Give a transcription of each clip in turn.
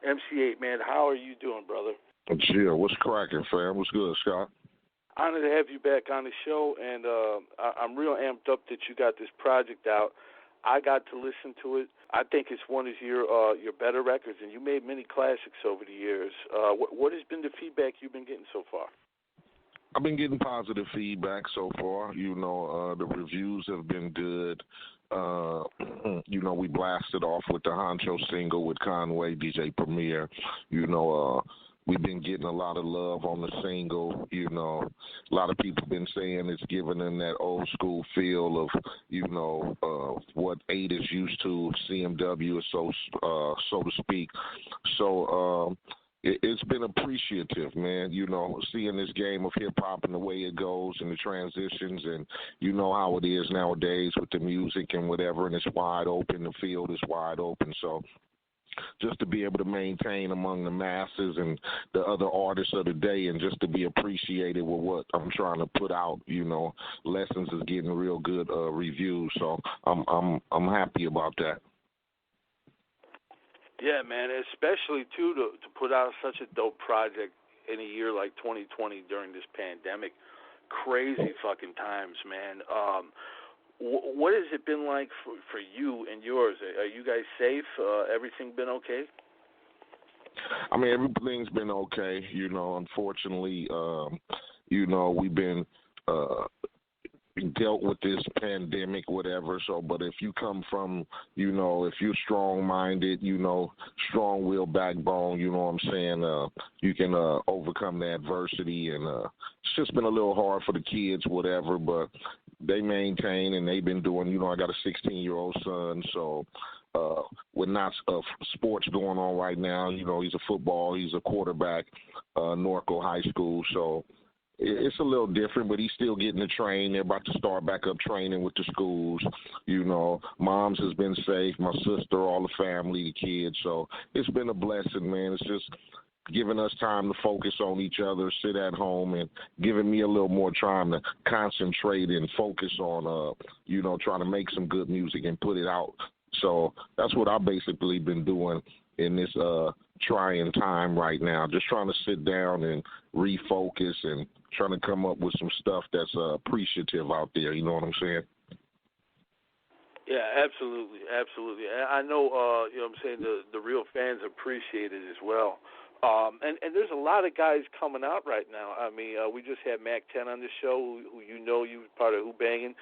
MC8, man, how are you doing, brother? Jill, what's cracking, fam? What's good, Scott? Honored to have you back on the show, and I'm real amped up that you got this project out. I got to listen to it. I think it's one of your better records, and you made many classics over the years. What has been the feedback you've been getting so far? I've been getting positive feedback so far. The reviews have been good. We blasted off with the Honcho single with Conway, DJ Premier. We've been getting a lot of love on the single. A lot of people been saying it's giving them that old school feel of, what Eiht is used to, CMW, so to speak. So, it's been appreciative, man, seeing this game of hip-hop and the way it goes and the transitions, and you know how it is nowadays with the music and whatever, and it's wide open, the field is wide open. So just to be able to maintain among the masses and the other artists of the day, and just to be appreciated with what I'm trying to put out, Lessons is getting real good reviews, so I'm happy about that. Yeah, man, especially, too, to put out such a dope project in a year like 2020 during this pandemic. Crazy fucking times, man. What has it been like for you and yours? Are you guys safe? Everything been okay? I mean, everything's been okay. Unfortunately, we've been dealt with this pandemic, whatever. So, but if you come from, if you're strong-minded, strong-willed backbone, you know what I'm saying, you can overcome the adversity. And it's just been a little hard for the kids, whatever, but they maintain, and they've been doing, I got a 16-year-old son, so with not sports going on right now, he's a quarterback, Norco High School, so it's a little different, but he's still getting to train. They're about to start back up training with the schools. Mom's has been safe, my sister, all the family, the kids. So it's been a blessing, man. It's just giving us time to focus on each other, sit at home, and giving me a little more time to concentrate and focus on, trying to make some good music and put it out. So that's what I've basically been doing in this trying time right now, just trying to sit down and refocus and trying to come up with some stuff that's appreciative out there, you know what I'm saying? Yeah, absolutely. I know, what I'm saying, the real fans appreciate it as well. And there's a lot of guys coming out right now. I mean, we just had Mac 10 on the show, who you was part of Who Bangin'.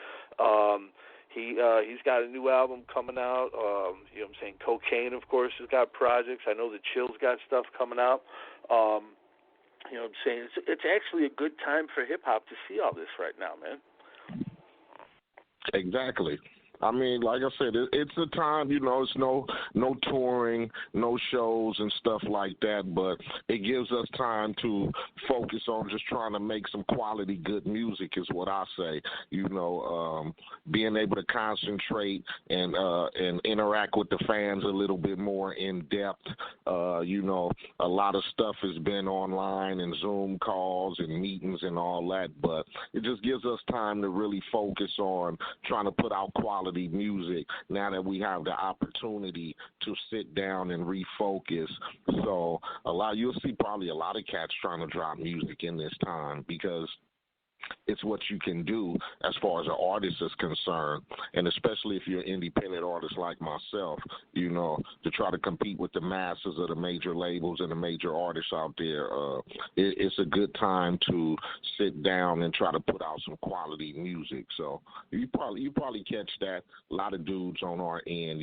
He's got a new album coming out. What I'm saying? Cocaine, of course, has got projects. I know the Chill's got stuff coming out. What I'm saying? It's actually a good time for hip-hop to see all this right now, man. Exactly. I mean, like I said, it's a time, it's no touring, no shows and stuff like that, but it gives us time to focus on just trying to make some quality good music is what I say. Being able to concentrate and interact with the fans a little bit more in depth. A lot of stuff has been online and Zoom calls and meetings and all that, but it just gives us time to really focus on trying to put out quality music now that we have the opportunity to sit down and refocus. So you'll see probably a lot of cats trying to drop music in this time because it's what you can do as far as an artist is concerned, and especially if you're an independent artist like myself, to try to compete with the masses of the major labels and the major artists out there. It's a good time to sit down and try to put out some quality music. So you probably catch that. A lot of dudes on our end,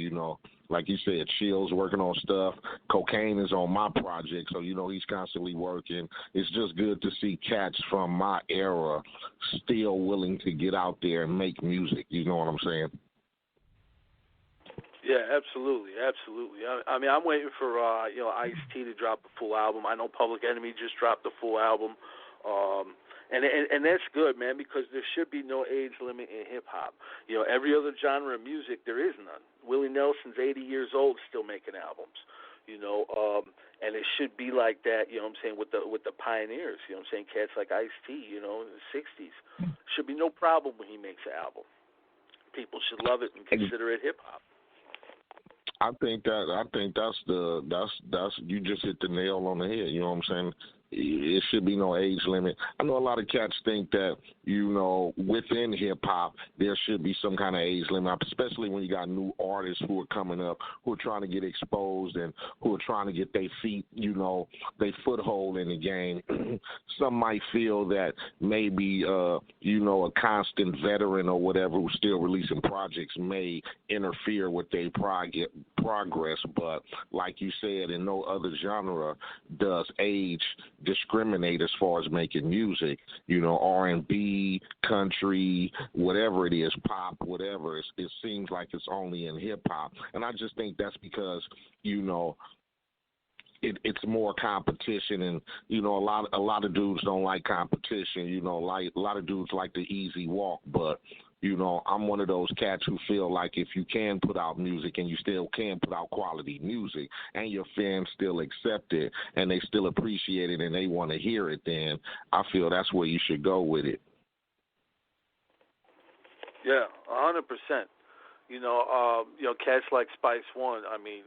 like you said, Chill's working on stuff. Cocaine is on my project, so he's constantly working. It's just good to see cats from my era still willing to get out there and make music. You know what I'm saying? Yeah, absolutely. I mean, I'm waiting for Ice-T to drop a full album. I know Public Enemy just dropped a full album, and that's good, man, because there should be no age limit in hip hop. Every other genre of music, there is none. Willie Nelson's 80 years old, still making albums. And it should be like that, with the pioneers, cats like Ice-T, in the 60s. Should be no problem when he makes an album. People should love it and consider it hip-hop. I think that's you just hit the nail on the head. You know what I'm saying? It should be no age limit. I know a lot of cats think that, within hip hop there should be some kind of age limit, especially when you got new artists who are coming up, who are trying to get exposed and who are trying to get their feet, their foothold in the game. Some might feel that maybe, a constant veteran or whatever who's still releasing projects may interfere with their progress. But like you said, in no other genre does age discriminate as far as making music. R&B, country, whatever it is, pop, whatever. It seems like it's only in hip hop, and I just think that's because it's more competition, and a lot of dudes don't like competition. Like a lot of dudes like the easy walk, but I'm one of those cats who feel like if you can put out music and you still can put out quality music and your fans still accept it and they still appreciate it and they want to hear it, then I feel that's where you should go with it. Yeah, 100%. Cats like Spice One. I mean,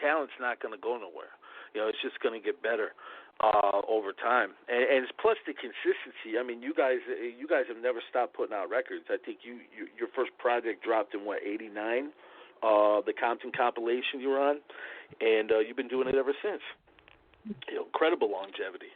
talent's not going to go nowhere. It's just going to get better over time, and it's plus the consistency. I mean, you guys have never stopped putting out records. I think your first project dropped in '89, the Compton compilation you were on, and you've been doing it ever since. Incredible longevity.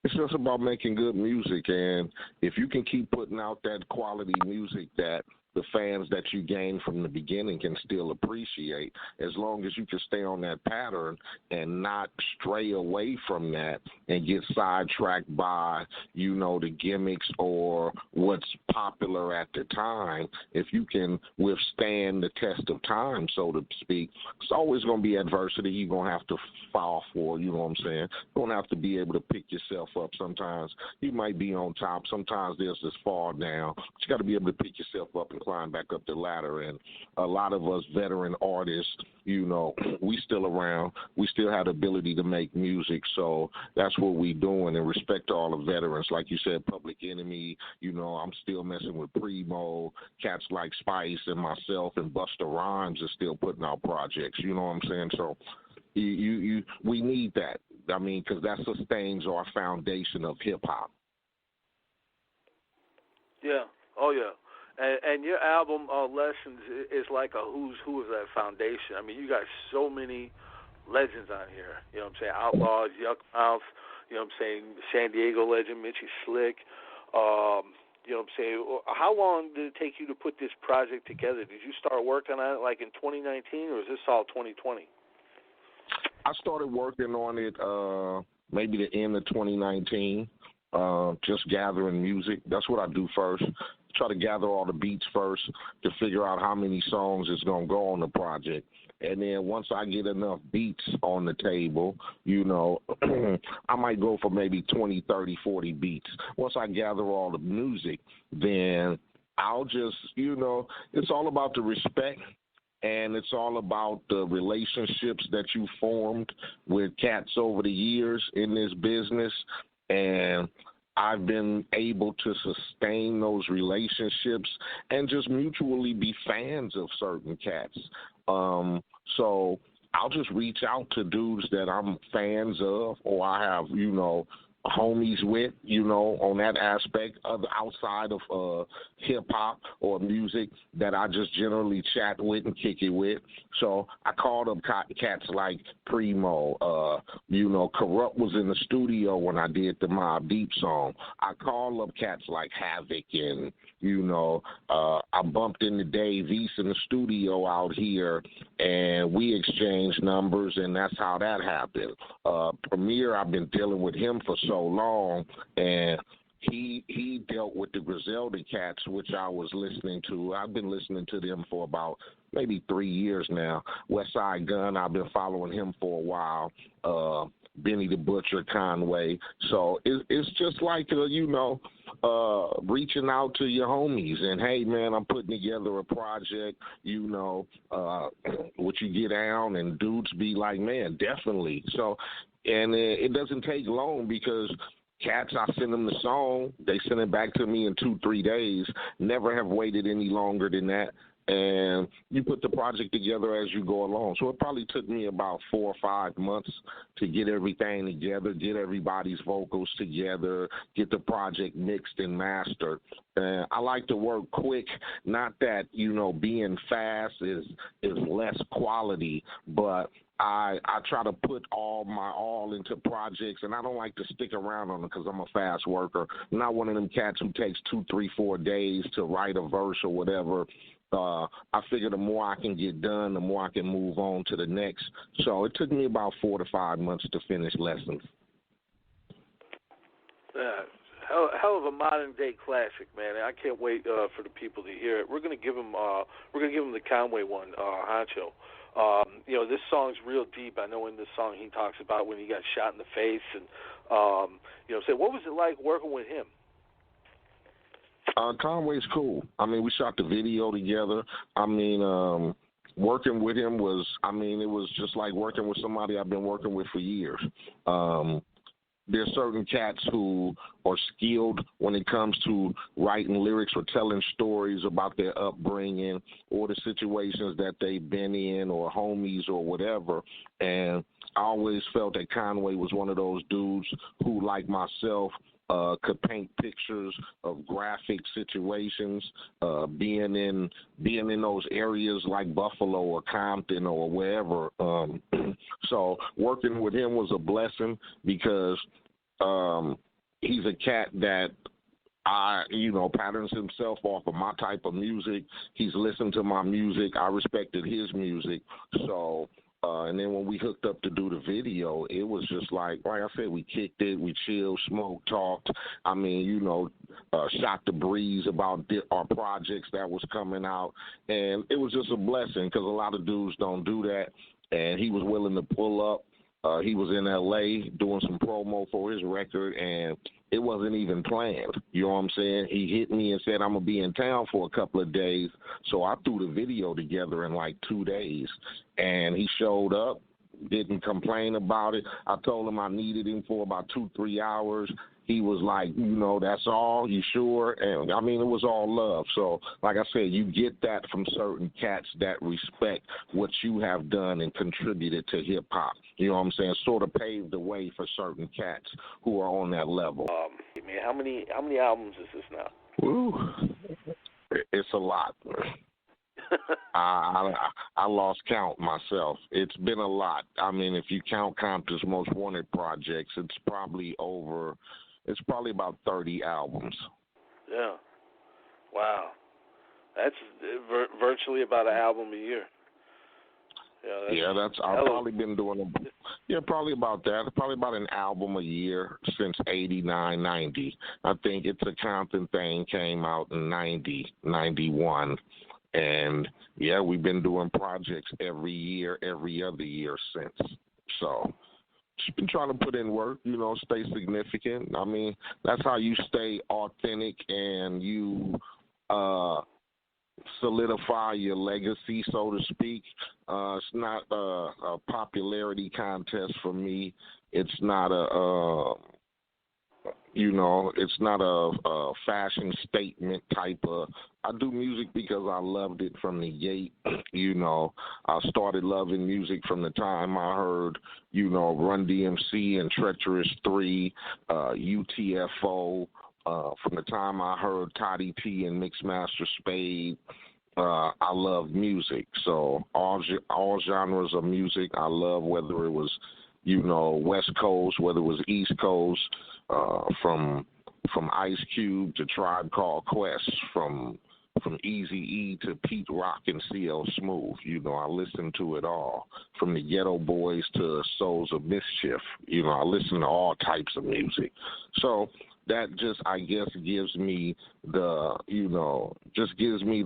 It's just about making good music, and if you can keep putting out that quality music that the fans that you gained from the beginning can still appreciate, as long as you can stay on that pattern and not stray away from that and get sidetracked by, the gimmicks or what's popular at the time. If you can withstand the test of time, so to speak, it's always going to be adversity you're going to have to fall for, you know what I'm saying? You're going to have to be able to pick yourself up sometimes. You might be on top. Sometimes there's this fall down. But you got to be able to pick yourself up and climb back up the ladder. And a lot of us veteran artists, we still around. We still have the ability to make music, so that's what we doing. And respect to all the veterans. Like you said, Public Enemy, I'm still messing with Primo, cats like Spice and myself and Busta Rhymes are still putting out projects, you know what I'm saying? So we need that. I mean, because that sustains our foundation of hip-hop. Yeah. Oh, yeah. And your album, Lessons, is like a who's who of that foundation. I mean, you got so many legends on here. You know what I'm saying? Outlaws, Yuckmouth, you know what I'm saying? San Diego legend, Mitchie Slick. You know what I'm saying? How long did it take you to put this project together? Did you start working on it like in 2019, or is this all 2020? I started working on it maybe the end of 2019, just gathering music. That's what I do first. Try to gather all the beats first to figure out how many songs is going to go on the project. And then once I get enough beats on the table, I might go for maybe 20, 30, 40 beats. Once I gather all the music, then I'll just, it's all about the respect. And it's all about the relationships that you formed with cats over the years in this business. And I've been able to sustain those relationships and just mutually be fans of certain cats. So I'll just reach out to dudes that I'm fans of, or I have, homies with, on that aspect of outside of hip-hop or music that I just generally chat with and kick it with. So I called up cats like Primo. Corrupt was in the studio when I did the Mobb Deep song. I called up cats like Havoc, and, I bumped into Dave East in the studio out here, and we exchanged numbers, and that's how that happened. Premier, I've been dealing with him for so long, and he dealt with the Griselda cats, which I was listening to. I've been listening to them for about maybe 3 years now. Westside Gun, I've been following him for a while. Benny the Butcher, Conway. So it's just like, reaching out to your homies and, hey, man, I'm putting together a project, what you get down, and dudes be like, man, definitely. So, and it doesn't take long because cats, I send them the song, they send it back to me in 2-3 days, never have waited any longer than that. and you put the project together as you go along. So it probably took me about 4 or 5 months to get everything together, get everybody's vocals together, get the project mixed and mastered. And I like to work quick. Not that, being fast is less quality, but I try to put all into projects, and I don't like to stick around on them because I'm a fast worker. I'm not one of them cats who takes 2, 3, 4 days to write a verse or whatever. I figure the more I can get done, the more I can move on to the next. So it took me about 4 to 5 months to finish Lessons. Hell of a modern day classic, man. I can't wait for the people to hear it. We're gonna give them the Conway one, Honcho. This song's real deep. I know in this song he talks about when he got shot in the face, and say what was it like working with him? Conway's cool. I mean, we shot the video together. I mean, working with him was, it was just like working with somebody I've been working with for years. There's certain cats who are skilled when it comes to writing lyrics or telling stories about their upbringing or the situations that they've been in or homies or whatever. And I always felt that Conway was one of those dudes who, like myself, could paint pictures of graphic situations, being in those areas like Buffalo or Compton or wherever. So working with him was a blessing because he's a cat that patterns himself off of my type of music. He's listened to my music. I respected his music. So and then when we hooked up to do the video, it was just like I said, we kicked it, we chilled, smoked, talked. Shot the breeze about our projects that was coming out. And it was just a blessing because a lot of dudes don't do that. And he was willing to pull up. He was in L.A. doing some promo for his record, and it wasn't even planned. You know what I'm saying? He hit me and said, I'm going to be in town for a couple of days. So I threw the video together in like 2 days, and he showed up, didn't complain about it. I told him I needed him for about 2-3 hours. He was like, that's all? You sure? And, it was all love. So, like I said, you get that from certain cats that respect what you have done and contributed to hip-hop. You know what I'm saying? Sort of paved the way for certain cats who are on that level. Man, how many albums is this now? Ooh, it's a lot. I lost count myself. It's been a lot. If you count Compton's Most Wanted projects, it's probably about 30 albums. Yeah. Wow. That's virtually about an album a year. I've probably been doing probably about that. Probably about an album a year since 89, 90. I think It's a Compton thing came out in 90, 91. And, we've been doing projects every year, every other year since. So just been trying to put in work, stay significant. That's how you stay authentic and you solidify your legacy, so to speak. It's not a popularity contest for me. It's not it's not a fashion statement type of. I do music because I loved it from the gate. I started loving music from the time I heard, Run DMC and Treacherous 3, UTFO. From the time I heard Toddy P and Mixmaster Spade, I love music. So all genres of music I love, whether it was, West Coast, whether it was East Coast, from Ice Cube to Tribe Called Quest, from Eazy-E to Pete Rock and CL Smooth. I listen to it all. From the Ghetto Boys to Souls of Mischief. I listen to all types of music. So that just, I guess, gives me the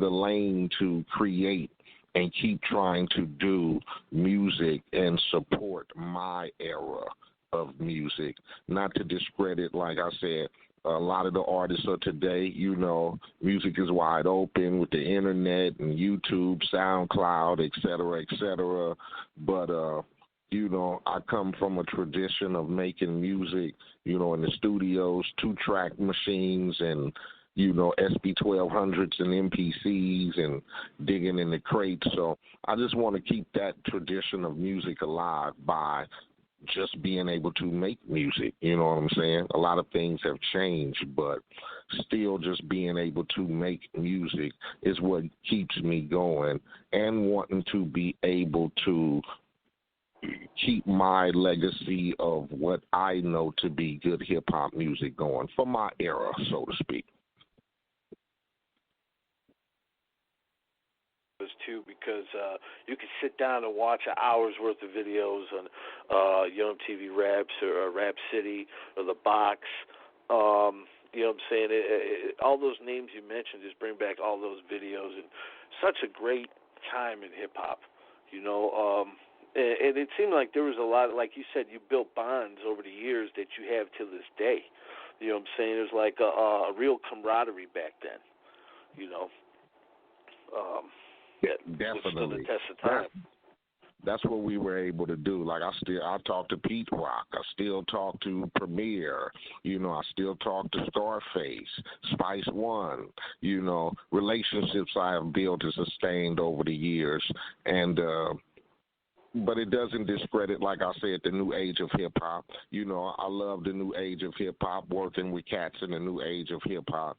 lane to create and keep trying to do music and support my era of music. Not to discredit, like I said, a lot of the artists of today, music is wide open with the internet and YouTube, SoundCloud, et cetera, et cetera. But, I come from a tradition of making music, in the studios, 2-track machines and, SB 1200s and MPCs and digging in the crates. So I just want to keep that tradition of music alive by just being able to make music. You know what I'm saying? A lot of things have changed, but still just being able to make music is what keeps me going, and wanting to be able to keep my legacy of what I know to be good hip-hop music going for my era, so to speak. Too, because you can sit down and watch an hour's worth of videos on TV Raps or Rap City or The Box. You know what I'm saying? All those names you mentioned just bring back all those videos, and such a great time in hip hop. And it seemed like there was a lot, like you said, you built bonds over the years that you have to this day. You know what I'm saying? There's like a real camaraderie back then. Yeah, definitely. The test of time. That's what we were able to do. Like I talk to Pete Rock. I still talk to Premier. I still talk to Scarface, Spice One. Relationships I have built and sustained over the years, and but it doesn't discredit, like I said, the new age of hip hop. I love the new age of hip hop, working with cats in the new age of hip hop.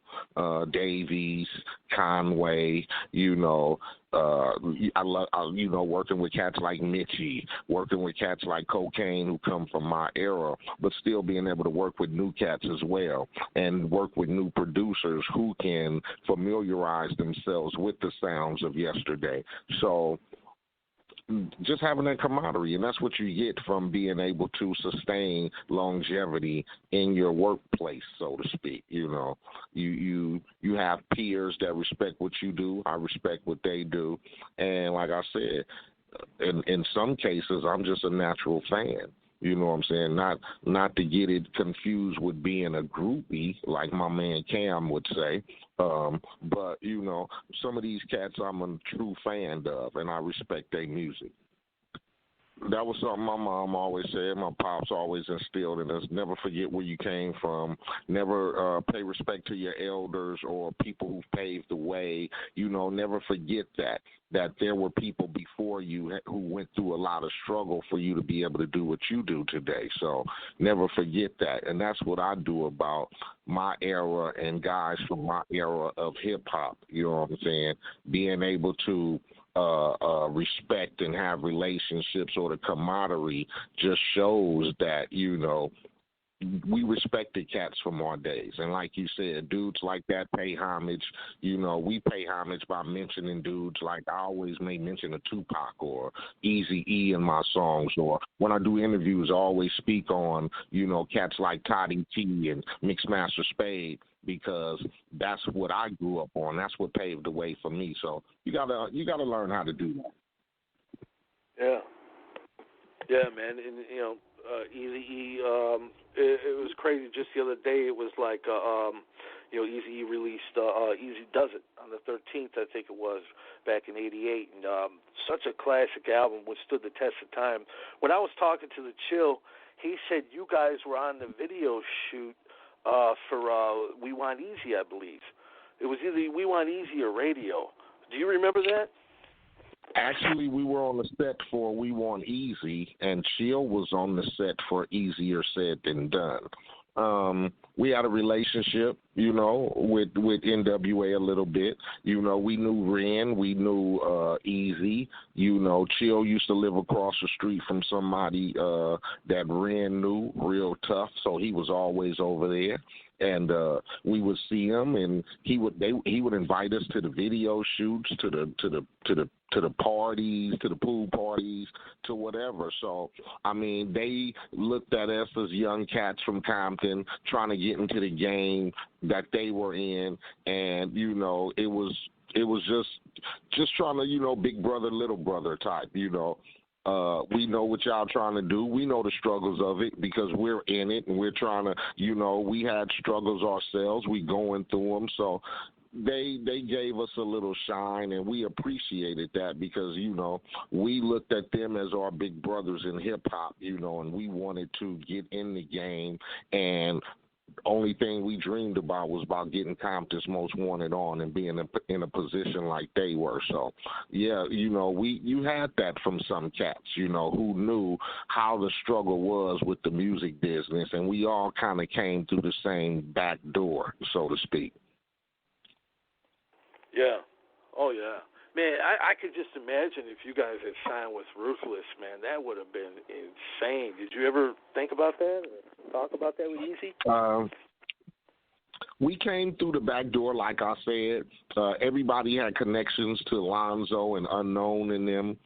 Davies, Conway, I love, working with cats like Mitchie, working with cats like Cocaine who come from my era, but still being able to work with new cats as well, and work with new producers who can familiarize themselves with the sounds of yesterday. So just having that camaraderie, and that's what you get from being able to sustain longevity in your workplace, so to speak. You have peers that respect what you do. I respect what they do, and like I said, in some cases, I'm just a natural fan. You know what I'm saying? Not to get it confused with being a groupie, like my man Cam would say. But, some of these cats I'm a true fan of, and I respect their music. That was something my mom always said, my pops always instilled in us. Never forget where you came from. Never pay respect to your elders or people who paved the way. Never forget that there were people before you who went through a lot of struggle for you to be able to do what you do today. So never forget that. And that's what I do about my era and guys from my era of hip-hop. You know what I'm saying? Being able to respect and have relationships, or the camaraderie, just shows that, we respected cats from our days. And like you said, dudes like that pay homage. We pay homage by mentioning dudes like, I always may mention a Tupac or Eazy-E in my songs, or when I do interviews, I always speak on, cats like Toddy T and Mixmaster Spade, because that's what I grew up on. That's what paved the way for me. So you gotta learn how to do that. Yeah, man. And Eazy-E, it was crazy. Just the other day, it was like Eazy-E released Easy Does It on the 13th, I think it was, back in '88, and such a classic album, which stood the test of time. When I was talking to the Chill, he said you guys were on the video shoot for We Want Easy, I believe. It was either We Want Easy or Radio. Do you remember that? Actually, we were on the set for We Want Easy, and Chill was on the set for Easier Said Than Done. We had a relationship, with N.W.A. a little bit. We knew Ren, we knew Easy. Chill used to live across the street from somebody that Ren knew real tough, so he was always over there. And we would see him, and he would invite us to the video shoots, to the parties, to the pool parties, to whatever. So they looked at us as young cats from Compton trying to get into the game that they were in, and it was just trying to big brother little brother type. We know what y'all trying to do. We know the struggles of it because we're in it, and we're trying to, we had struggles ourselves. We going through them. So they gave us a little shine, and we appreciated that because, we looked at them as our big brothers in hip-hop, and we wanted to get in the game, and only everything we dreamed about was about getting Compton's Most Wanted on and being in a position like they were. So, yeah, you had that from some cats, who knew how the struggle was with the music business, and we all kind of came through the same back door, so to speak. Yeah. Oh, yeah. Man, I could just imagine if you guys had signed with Ruthless, man, that would have been insane. Did you ever think about that or talk about that with Eazy? We came through the back door, like I said. Everybody had connections to Lonzo and Unknown in them.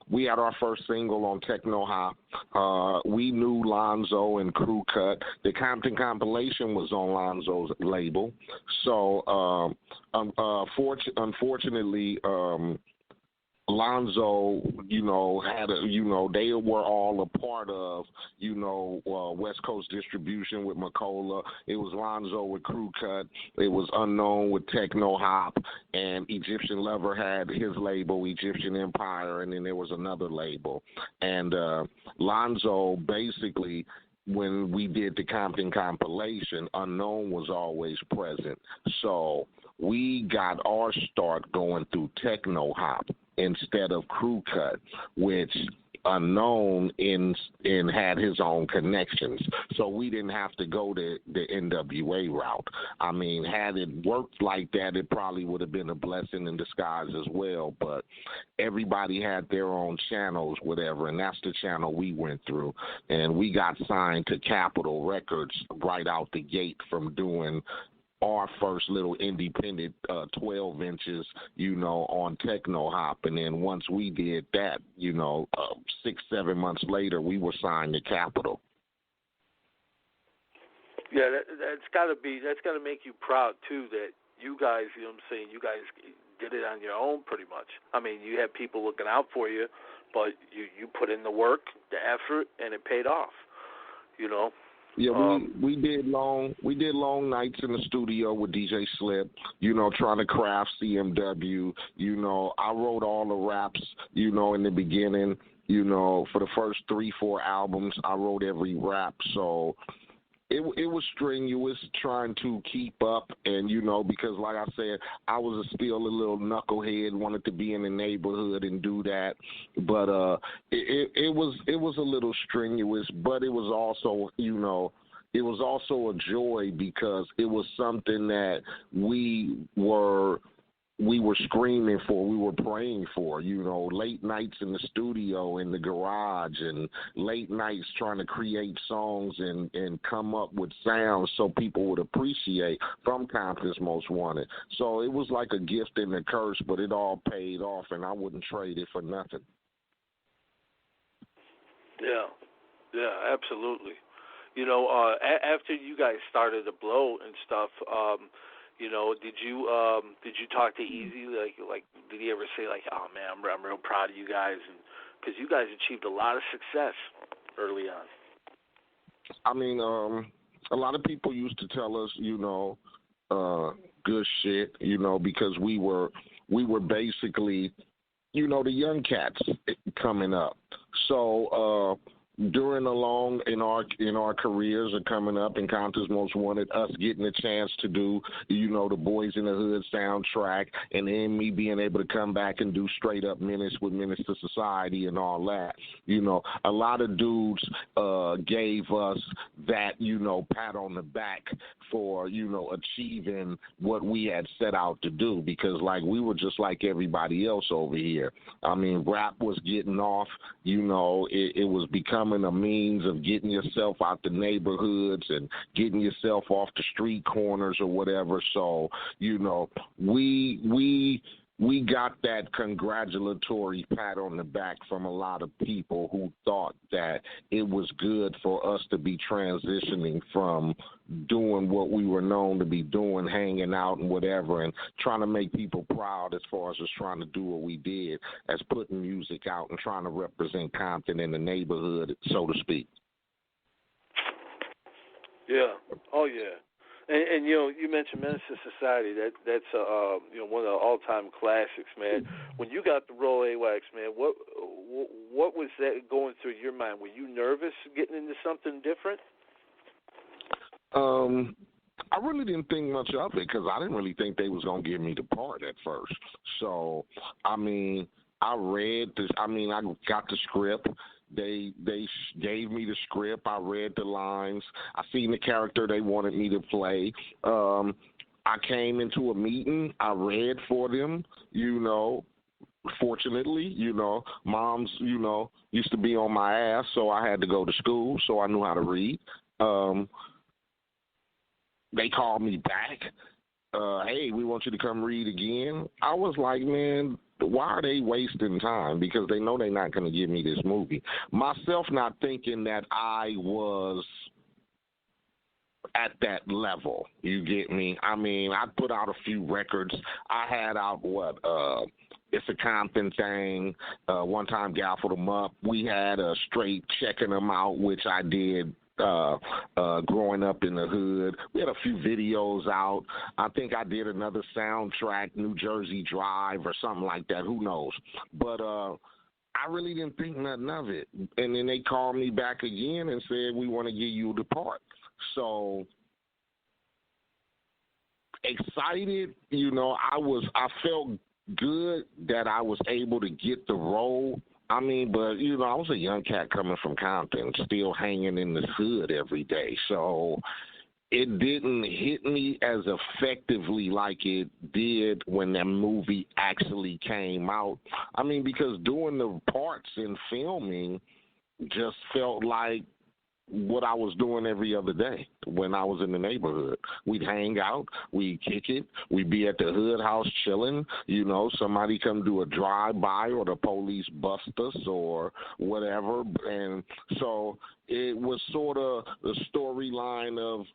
We had our first single on Techno Hop. We knew Lonzo and Crew Cut. The Compton compilation was on Lonzo's label. So, unfortunately, Lonzo, had they were all a part of, West Coast distribution with Macola. It was Lonzo with Crew Cut. It was Unknown with Techno Hop, and Egyptian Lover had his label, Egyptian Empire, and then there was another label. And Lonzo basically, when we did the Compton compilation, Unknown was always present. So we got our start going through Techno Hop instead of Crew Cut, which Unknown in had his own connections. So we didn't have to go the N.W.A. route. I mean, had it worked like that, it probably would have been a blessing in disguise as well. But everybody had their own channels, whatever, and that's the channel we went through. And we got signed to Capitol Records right out the gate from doing our first little independent 12 inches, on Techno Hop. And then once we did that, 6-7 months later, we were signed to Capitol. Yeah, that's got to make you proud, too, that you guys, you guys did it on your own pretty much. I mean, you had people looking out for you, but you put in the work, the effort, and it paid off, Yeah, we did long nights in the studio with DJ Slip, trying to craft CMW. I wrote all the raps, in the beginning, for the first 3-4 albums, I wrote every rap. So it was strenuous trying to keep up, and because like I said, I was still a little knucklehead, wanted to be in the neighborhood and do that, but it was a little strenuous, but it was also it was also a joy because it was something that we were screaming for, we were praying for, late nights in the studio, in the garage, and late nights trying to create songs and come up with sounds so people would appreciate from Compton's Most Wanted. So it was like a gift and a curse, but it all paid off, and I wouldn't trade it for nothing. Yeah, absolutely. After you guys started to blow and stuff, did you talk to Eazy? Like, did he ever say like, "Oh man, I'm real proud of you guys," and because you guys achieved a lot of success early on? I mean, a lot of people used to tell us, good shit, because we were basically, the young cats coming up. So during in our careers of coming up in Compton's Most Wanted, us getting a chance to do, the Boys in the Hood soundtrack, and then me being able to come back and do Straight Up Menace with Menace to Society and all that. A lot of dudes gave us that, pat on the back for, achieving what we had set out to do, because like we were just like everybody else over here. I mean, rap was getting off, it was becoming a means of getting yourself out the neighborhoods and getting yourself off the street corners or whatever. So, we got that congratulatory pat on the back from a lot of people who thought that it was good for us to be transitioning from doing what we were known to be doing, hanging out and whatever, and trying to make people proud as far as just trying to do what we did, as putting music out and trying to represent Compton in the neighborhood, so to speak. Yeah. Oh, yeah. And you mentioned Menace to Society. That's one of the all-time classics, man. When you got the role, AWAX, man, what was that going through your mind? Were you nervous getting into something different? I really didn't think much of it because I didn't really think they was gonna give me the part at first. So, I mean, I read this. I mean, I got the script. They gave me the script. I read the lines. I seen the character they wanted me to play. I came into a meeting. I read for them. Fortunately, moms, used to be on my ass, so I had to go to school, so I knew how to read. They called me back. Hey, we want you to come read again. I was like, man, why are they wasting time? Because they know they're not going to give me this movie. Myself not thinking that I was at that level. You get me? I mean, I put out a few records. I had out it's a Compton thing. One time gaffled them up. We had a straight checking them out, which I did growing up in the hood. We had a few videos out. I think I did another soundtrack, New Jersey Drive or something like that. Who knows? But I really didn't think nothing of it. And then they called me back again and said, we want to give you the part. So excited, I felt good that I was able to get the role. I mean, but, I was a young cat coming from Compton, still hanging in the hood every day. So it didn't hit me as effectively like it did when that movie actually came out. I mean, because doing the parts in filming just felt like what I was doing every other day when I was in the neighborhood. We'd hang out, we'd kick it, we'd be at the hood house chilling, somebody come do a drive-by or the police bust us or whatever. And so it was sort of the storyline of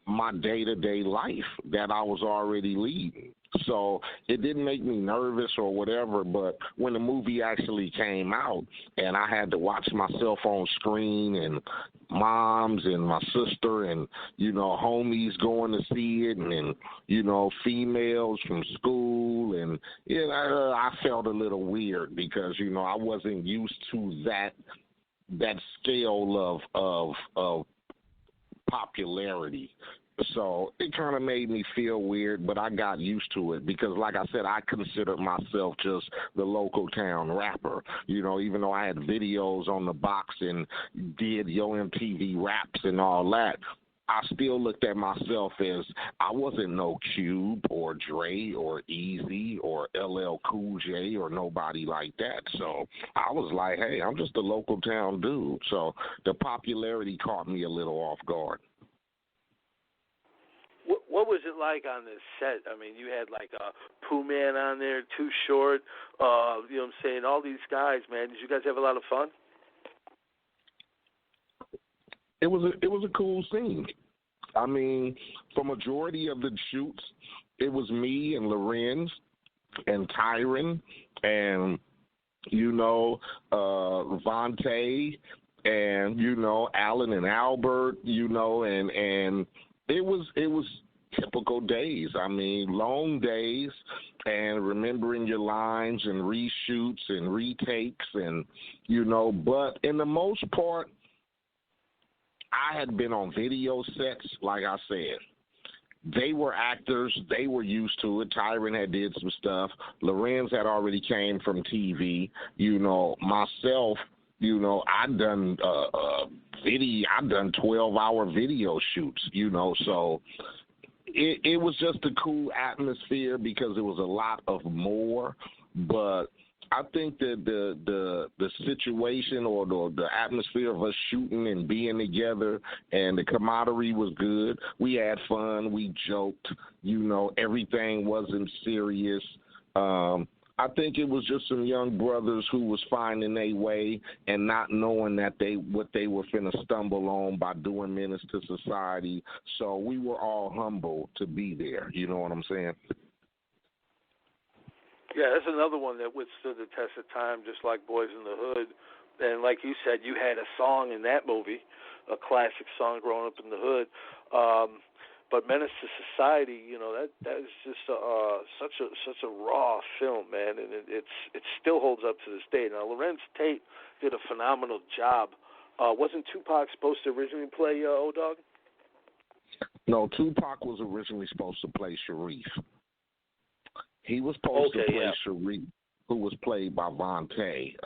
my day-to-day life that I was already leading. So it didn't make me nervous or whatever, but when the movie actually came out and I had to watch myself on screen and moms and my sister and, homies going to see it and, females from school and, I felt a little weird because, I wasn't used to that scale of popularity. So it kind of made me feel weird, but I got used to it because, like I said, I considered myself just the local town rapper. Even though I had videos on the box and did Yo MTV raps and all that, I still looked at myself as I wasn't no Cube or Dre or Eazy or LL Cool J or nobody like that. So I was like, hey, I'm just a local town dude. So the popularity caught me a little off guard. What was it like on this set? I mean, you had like Pooh Man on there, Too Short, you know what I'm saying, all these guys, man. Did you guys have a lot of fun? It was a cool scene. I mean, for majority of the shoots, it was me and Lorenz and Tyron and, Vontae and, Alan and Albert, and it was typical days. I mean, long days and remembering your lines and reshoots and retakes and, but in the most part, I had been on video sets, like I said. They were actors. They were used to it. Tyron had did some stuff. Lorenz had already came from TV. Myself, I'd done I'd done 12-hour video shoots, so it was just a cool atmosphere because it was a lot of more. But I think that the situation or the atmosphere of us shooting and being together and the camaraderie was good. We had fun. We joked. Everything wasn't serious. I think it was just some young brothers who was finding their way and not knowing that what they were finna stumble on by doing Menace to Society. So we were all humble to be there. You know what I'm saying? Yeah, that's another one that withstood the test of time, just like Boys in the Hood. And like you said, you had a song in that movie, a classic song, Growing Up in the Hood. But Menace to Society, that is just such a raw film, man, and it still holds up to this day. Now, Lorenz Tate did a phenomenal job. Wasn't Tupac supposed to originally play O-Dog? No, Tupac was originally supposed to play Sharif. He was supposed to play Sharif, who was played by Vontae.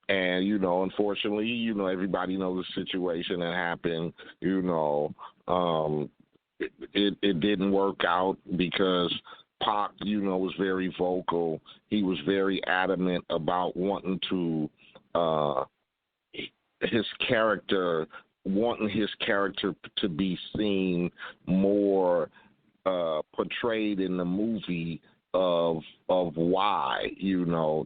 And, unfortunately, everybody knows the situation that happened. It didn't work out because Pac, was very vocal. He was very adamant about wanting his character to be seen more portrayed in the movie of why,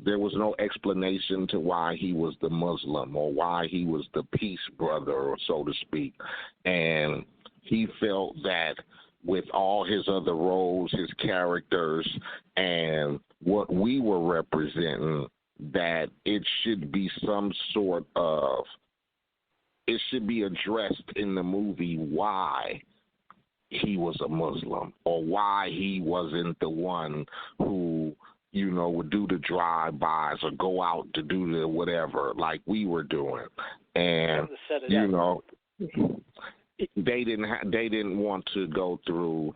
there was no explanation to why he was the Muslim or why he was the peace brother, or so to speak. And he felt that with all his other roles, his characters, and what we were representing, that it should be it should be addressed in the movie why he was a Muslim, or why he wasn't the one who, would do the drive-bys or go out to do the whatever like we were doing. And, they didn't want to go through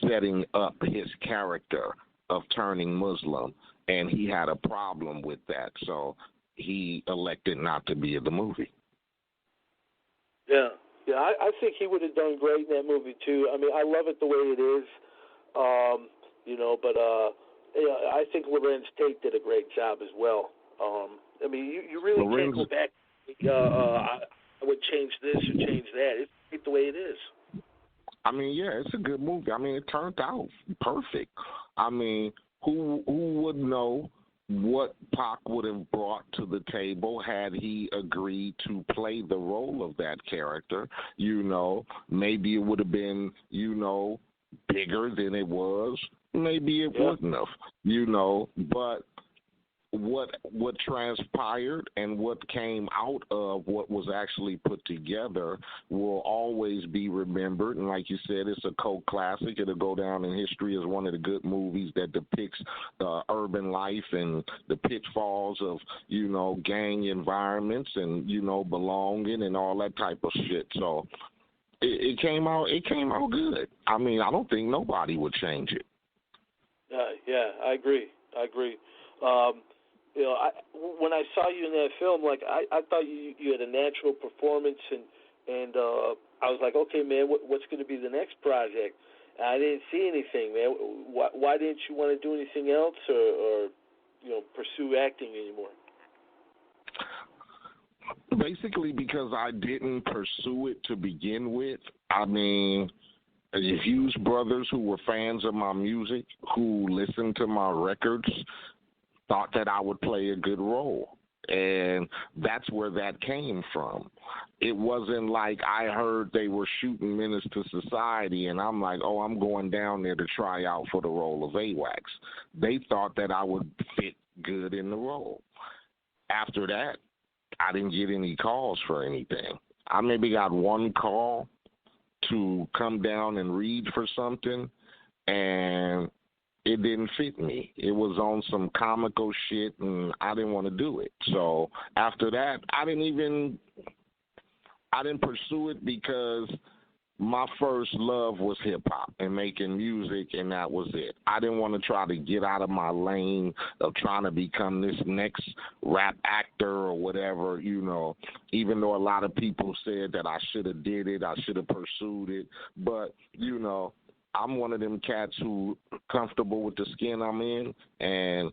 setting up his character of turning Muslim, and he had a problem with that, so he elected not to be in the movie. Yeah. Yeah, I think he would have done great in that movie too. I mean, I love it the way it is, but I think Lorenz Tate did a great job as well. I mean, you really can't go back. I would change this or change that. It's great the way it is. I mean, yeah, it's a good movie. I mean, it turned out perfect. I mean, who would know what Pac would have brought to the table had he agreed to play the role of that character? Maybe it would have been, bigger than it was. Maybe it wouldn't have, but what transpired and what came out of what was actually put together will always be remembered. And like you said, it's a cult classic. It'll go down in history as one of the good movies that depicts urban life and the pitfalls of, gang environments and, belonging and all that type of shit. So it came out good. I mean, I don't think nobody would change it. Yeah, I agree. When I saw you in that film, like I thought you had a natural performance, and I was like, okay, man, what's going to be the next project? And I didn't see anything, man. Why didn't you want to do anything else, or pursue acting anymore? Basically, because I didn't pursue it to begin with. I mean, the Hughes brothers, who were fans of my music, who listened to my records, thought that I would play a good role. And that's where that came from. It wasn't like I heard they were shooting Menace to Society and I'm like, oh, I'm going down there to try out for the role of AWACS. They thought that I would fit good in the role. After that, I didn't get any calls for anything. I maybe got one call to come down and read for something, and it didn't fit me. It was on some comical shit, and I didn't want to do it. So after that, I didn't pursue it because my first love was hip-hop and making music, and that was it. I didn't want to try to get out of my lane of trying to become this next rap actor or whatever, even though a lot of people said that I should have did it, I should have pursued it. But, I'm one of them cats who comfortable with the skin I'm in, and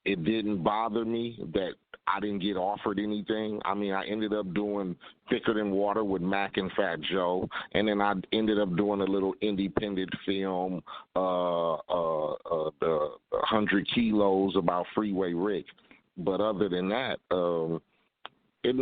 it didn't bother me that I didn't get offered anything. I mean, I ended up doing Thicker Than Water with Mac and Fat Joe, and then I ended up doing a little independent film, the 100 Kilos about Freeway Rick. But other than that, it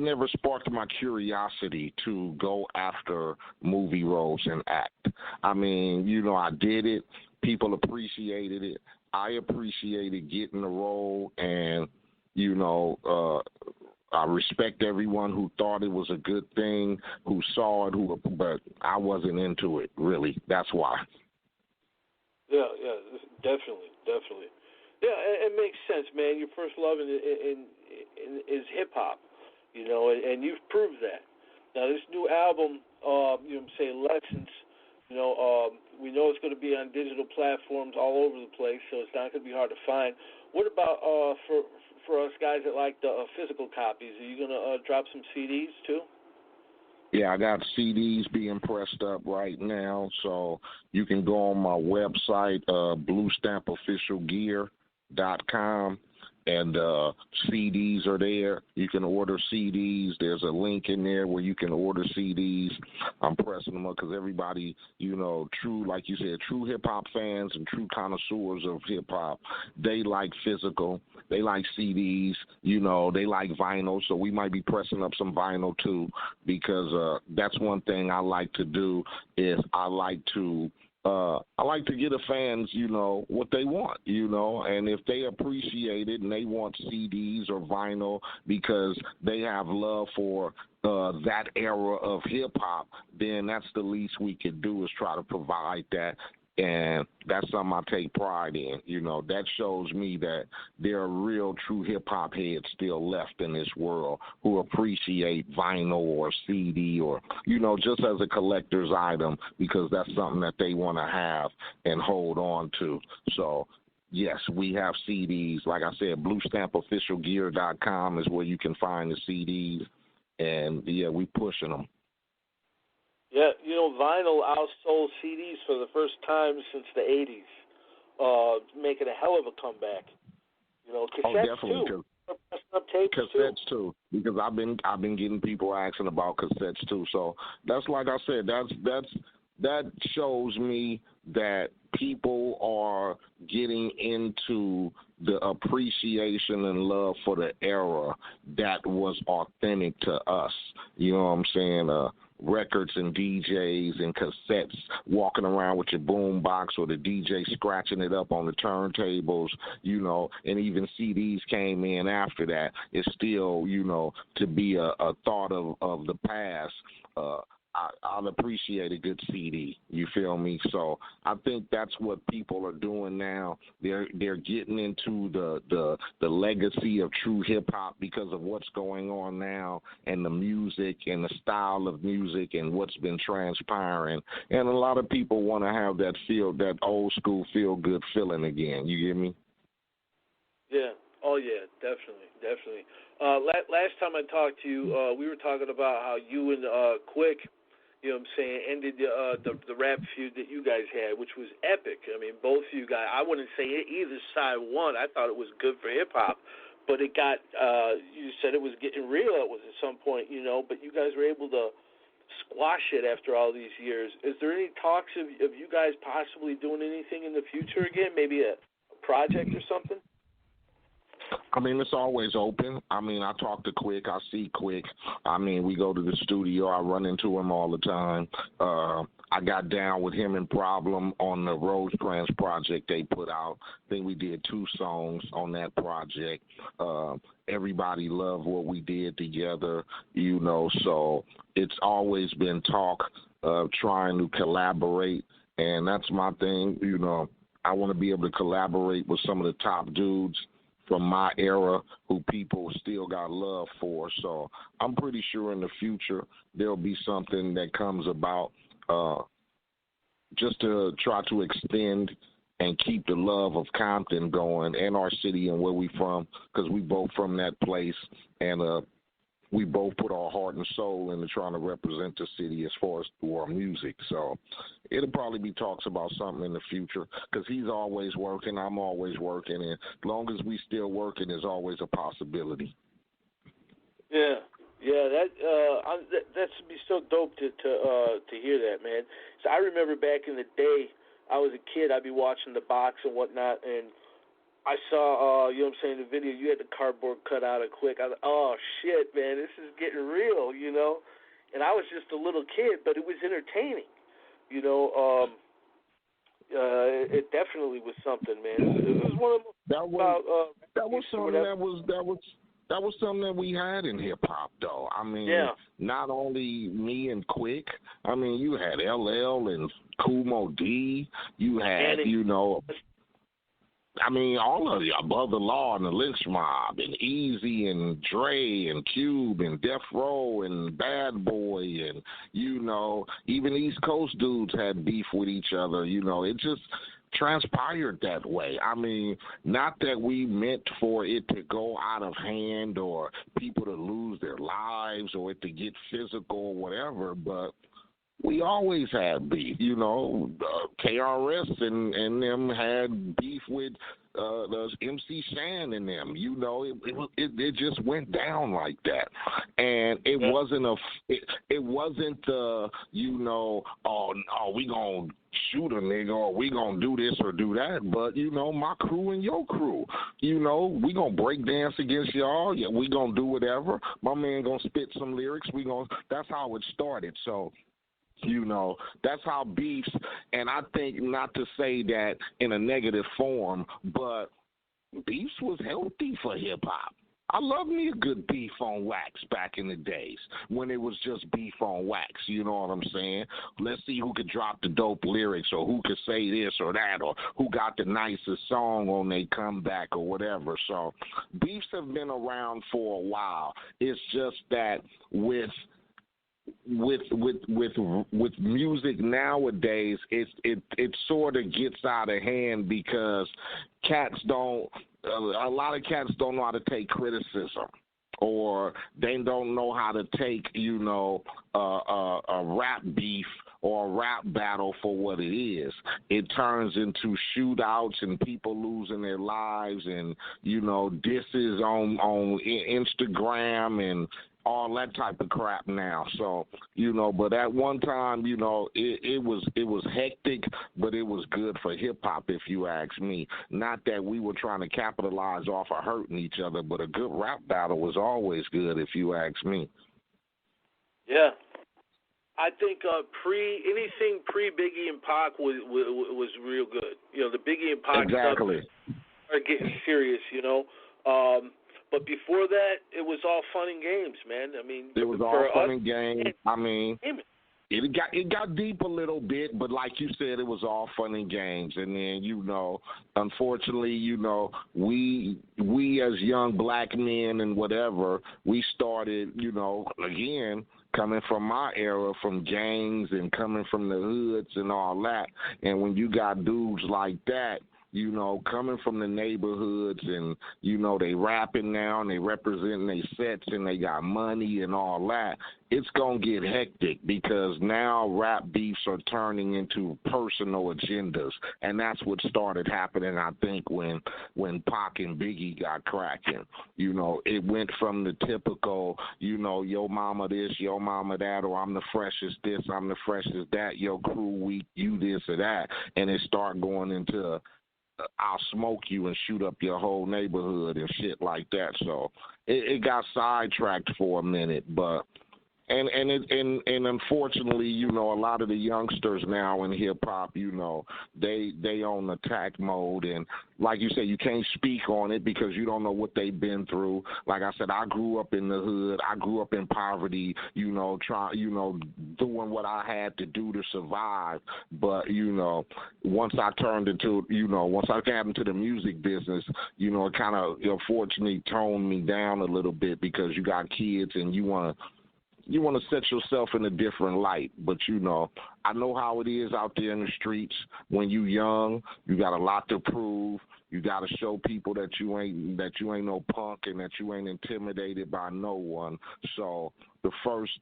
never sparked my curiosity to go after movie roles and act. I mean, I did it. People appreciated it. I appreciated getting the role, and, I respect everyone who thought it was a good thing, who saw it, but I wasn't into it, really. That's why. Yeah, definitely. Yeah, it makes sense, man. Your first love is hip-hop, and you've proved that. Now this new album, you know, say Lessons. We know it's going to be on digital platforms all over the place, so it's not going to be hard to find. What about for us guys that like the physical copies? Are you going to drop some CDs too? Yeah, I got CDs being pressed up right now, so you can go on my website, bluestampofficialgear.com, and CDs are there. You can order CDs. There's a link in there where you can order CDs. I'm pressing them up because everybody, true, like you said, true hip-hop fans and true connoisseurs of hip-hop, they like physical. They like CDs. They like vinyl, so we might be pressing up some vinyl too, because that's one thing I like to do is I like to get the fans, what they want, and if they appreciate it and they want CDs or vinyl because they have love for that era of hip-hop, then that's the least we could do is try to provide that. And that's something I take pride in. That shows me that there are real, true hip-hop heads still left in this world who appreciate vinyl or CD or, just as a collector's item because that's something that they want to have and hold on to. So, yes, we have CDs. Like I said, bluestampofficialgear.com is where you can find the CDs. And, yeah, we pushing them. Yeah, vinyl outsold CDs for the first time since the 80s, making a hell of a comeback. Cassettes too. Cassettes too, because I've been getting people asking about cassettes too. So that's like I said, that shows me that people are getting into the appreciation and love for the era that was authentic to us. You know what I'm saying? Records and DJs and cassettes, walking around with your boom box or the DJ scratching it up on the turntables, and even CDs came in after that. It's still, to be a thought of the past. I'll appreciate a good CD. You feel me? So I think that's what people are doing now. They're getting into the legacy of true hip hop because of what's going on now and the music and the style of music and what's been transpiring. And a lot of people want to have that old school feel good feeling again. You get me? Yeah. Oh yeah, definitely. Last time I talked to you, we were talking about how you and Quik, ended the rap feud that you guys had, which was epic. I mean, both of you guys, I wouldn't say either side won. I thought it was good for hip-hop, but it got, you said it was getting real at some point, but you guys were able to squash it after all these years. Is there any talks of you guys possibly doing anything in the future again, maybe a project or something? I mean, it's always open. I mean, I talk to Quik. I see Quik. I mean, we go to the studio. I run into him all the time. I got down with him and Problem on the Rosecrans project they put out. I think we did 2 songs on that project. Everybody loved what we did together, so it's always been talk of trying to collaborate, and that's my thing. I want to be able to collaborate with some of the top dudes from my era who people still got love for. So I'm pretty sure in the future there'll be something that comes about just to try to extend and keep the love of Compton going and our city and where we from, because we both from that place, and we both put our heart and soul into trying to represent the city as far as through our music. So it'll probably be talks about something in the future because he's always working, I'm always working, and as long as we still working, there's always a possibility. Yeah, that should be so dope to hear that, man. So I remember back in the day, I was a kid, I'd be watching the box and whatnot, and I saw, the video, you had the cardboard cut out of Quik. I was like, oh, shit, man, this is getting real, And I was just a little kid, but it was entertaining, It definitely was something, man. It was one of the that was something that we had in hip hop, though. I mean, Not only me and Quik. I mean, you had LL and Kumo D. You had, I mean, all of you, Above the Law and the Lynch Mob, and Eazy and Dre and Cube and Death Row and Bad Boy, and, you know, even East Coast dudes had beef with each other. You know, it just transpired that way. I mean, not that we meant for it to go out of hand or people to lose their lives or it to get physical or whatever, but we always had beef. You know, KRS and them had beef with the MC Shan and them. You know, it just went down like that, and it wasn't you know, oh we gonna shoot a nigga or we gonna do this or do that. But you know, my crew and your crew, you know, we gonna break dance against y'all. Yeah, we gonna do whatever. My man gonna spit some lyrics. That's how it started. So, you know, that's how beefs, and I think not to say that in a negative form, but beefs was healthy for hip-hop. I love me a good beef on wax back in the days when it was just beef on wax, you know what I'm saying? Let's see who could drop the dope lyrics or who could say this or that or who got the nicest song on their comeback or whatever. So beefs have been around for a while. It's just that with music nowadays, it sort of gets out of hand because a lot of cats don't know how to take criticism, or they don't know how to take, you know, a rap beef or a rap battle for what it is. It turns into shootouts and people losing their lives and, you know, disses on Instagram and all that type of crap now. So, you know, but at one time, you know, it was hectic, but it was good for hip-hop, if you ask me. Not that we were trying to capitalize off of hurting each other, but a good rap battle was always good, if you ask me. Yeah. I think anything pre-Biggie and Pac was real good. You know, the Biggie and Pac stuff are getting serious, you know. But before that, it was all fun and games, man. I mean, it was all fun and games. I mean, it got deep a little bit, but like you said, it was all fun and games. And then, you know, unfortunately, you know, we as young black men and whatever, we started, you know, again, coming from my era, from gangs and coming from the hoods and all that. And when you got dudes like that, you know, coming from the neighborhoods and, you know, they rapping now and they representing their sets and they got money and all that, it's going to get hectic because now rap beefs are turning into personal agendas. And that's what started happening, I think, when Pac and Biggie got cracking. You know, it went from the typical, you know, yo mama this, yo mama that, or I'm the freshest this, I'm the freshest that, yo crew weak, you this or that. And it started going into I'll smoke you and shoot up your whole neighborhood and shit like that. So it got sidetracked for a minute, but and unfortunately, you know, a lot of the youngsters now in hip hop, you know, they on attack mode, and like you said, you can't speak on it because you don't know what they've been through. Like I said, I grew up in the hood, I grew up in poverty, you know, doing what I had to do to survive. But you know, once I got into the music business, you know, it kind of unfortunately toned me down a little bit because you got kids and you want to set yourself in a different light. But, you know, I know how it is out there in the streets. When you young, you got a lot to prove. You got to show people that you ain't no punk and that you ain't intimidated by no one. So the first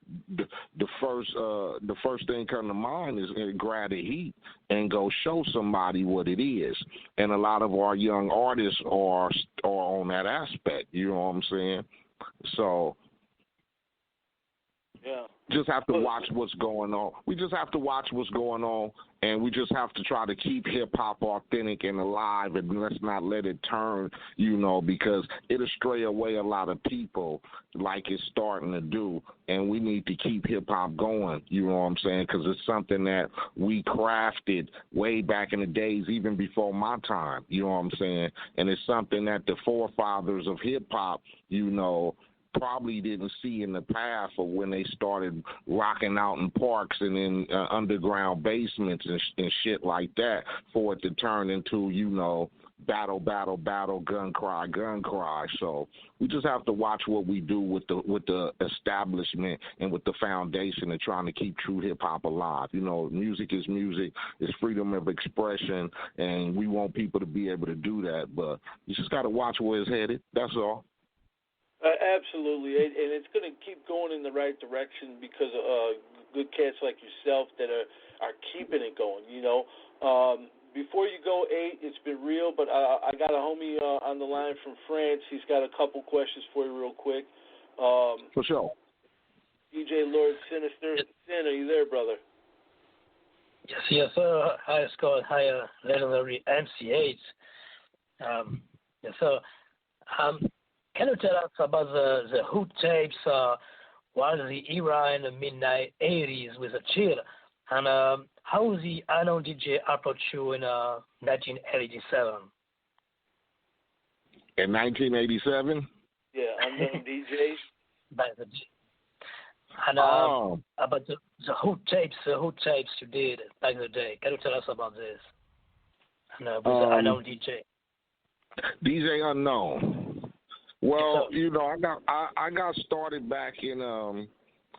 thing come to mind is grab the heat and go show somebody what it is. And a lot of our young artists are on that aspect. You know what I'm saying? So yeah. Just have to watch what's going on. We just have to watch what's going on, and we just have to try to keep hip-hop authentic and alive, and let's not let it turn, you know, because it'll stray away a lot of people like it's starting to do, and we need to keep hip-hop going, you know what I'm saying, because it's something that we crafted way back in the days, even before my time, you know what I'm saying, and it's something that the forefathers of hip-hop, you know, probably didn't see in the path of when they started rocking out in parks and in underground basements and shit like that for it to turn into, you know, battle, battle, battle, gun cry, gun cry. So we just have to watch what we do with the establishment and with the foundation and trying to keep true hip hop alive. You know, music is music, it's freedom of expression, and we want people to be able to do that. But you just got to watch where it's headed. That's all. Absolutely, and it's going to keep going in the right direction because of good cats like yourself that are keeping it going. You know, before you go, Eiht, it's been real, but I got a homie on the line from France. He's got a couple questions for you, real quick. For sure. DJ Lord Sinister, Sin, are you there, brother? Yes, sir. Hi, Scott. Hi, legendary MC8. Yes, sir. Can you tell us about the Hood tapes, while the era in the mid-80s with a chill, and how the Unknown DJ approached you in 1987? In 1987? Yeah, Unknown DJ. And about the Hood tapes you did back in the day. Can you tell us about this? And with the Unknown DJ. DJ Unknown. Well, you know, I got started back in